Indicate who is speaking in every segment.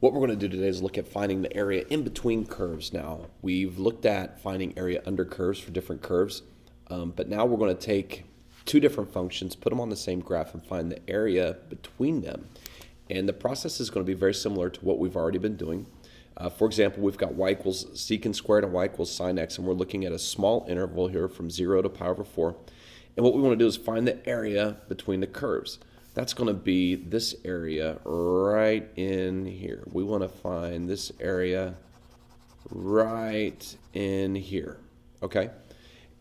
Speaker 1: What we're going to do today is look at finding the area in between curves. Now, we've looked at finding area under curves for different curves, but now we're going to take two different functions, put them on the same graph, and find the area between them. And the process is going to be very similar to what we've already been doing. For example, we've got y equals secant squared and y equals sine x, and we're looking at a small interval here from 0 to pi over 4. And what we want to do is find the area between the curves. That's going to be this area right in here. We want to find this area right in here, okay?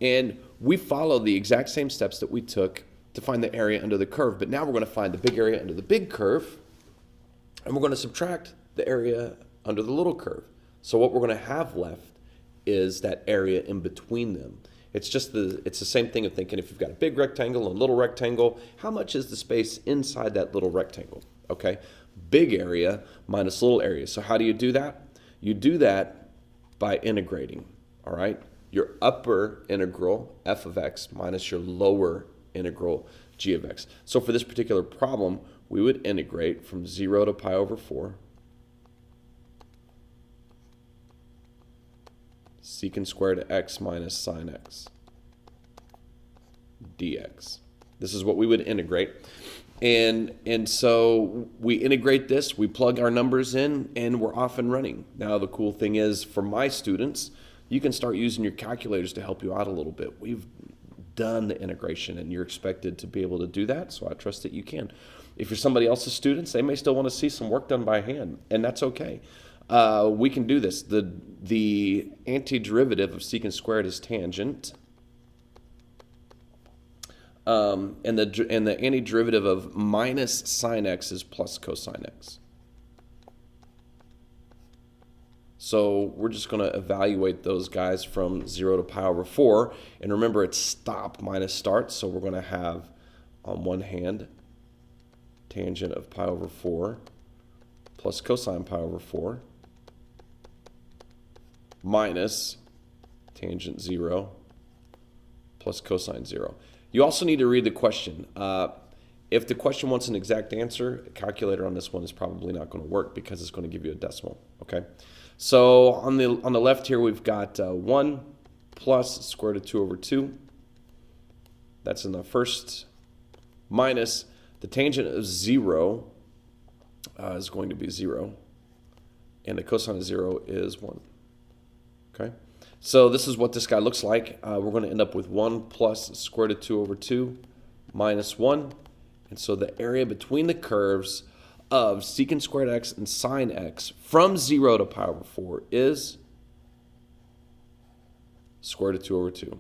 Speaker 1: And we follow the exact same steps that we took to find the area under the curve, but now we're going to find the big area under the big curve, and we're going to subtract the area under the little curve. So what we're going to have left is that area in between them. It's the same thing of thinking if you've got a big rectangle and a little rectangle, how much is the space inside that little rectangle? Okay, big area minus little area. So how do you do that? You do that by integrating, all right? Your upper integral, f of x, minus your lower integral, g of x. So for this particular problem, we would integrate from 0 to pi over 4, secant squared x minus sine x dx. This is what we would integrate. And so we integrate this, we plug our numbers in, and we're off and running. Now the cool thing is, for my students, you can start using your calculators to help you out a little bit. We've done the integration, and you're expected to be able to do that, so I trust that you can. If you're somebody else's students, they may still want to see some work done by hand, and that's okay. We can do this. The antiderivative of secant squared is tangent, and the antiderivative of minus sine x is plus cosine x. So we're just going to evaluate those guys from 0 to pi over 4, and remember it's stop minus start, so we're going to have on one hand tangent of pi over 4 plus cosine pi over 4 minus tangent 0 plus cosine 0. You also need to read the question. If the question wants an exact answer, the calculator on this one is probably not going to work because it's going to give you a decimal, okay? So on the left here, we've got 1 plus square root of 2 over 2. That's in the first, minus the tangent of 0 is going to be 0, and the cosine of 0 is 1. Okay, so this is what this guy looks like. We're going to end up with 1 plus square root of 2 over 2 minus 1. And so the area between the curves of secant squared x and sine x from 0 to pi over 4 is square root of 2 over 2.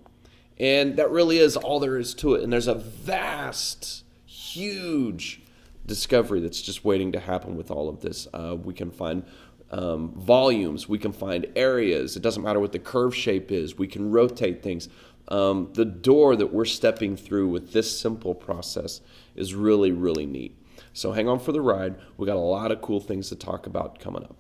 Speaker 1: And that really is all there is to it. And there's a vast, huge discovery that's just waiting to happen with all of this. We can find volumes, we can find areas. It doesn't matter what the curve shape is. We can rotate things. The door that we're stepping through with this simple process is really, really neat. So hang on for the ride. We got a lot of cool things to talk about coming up.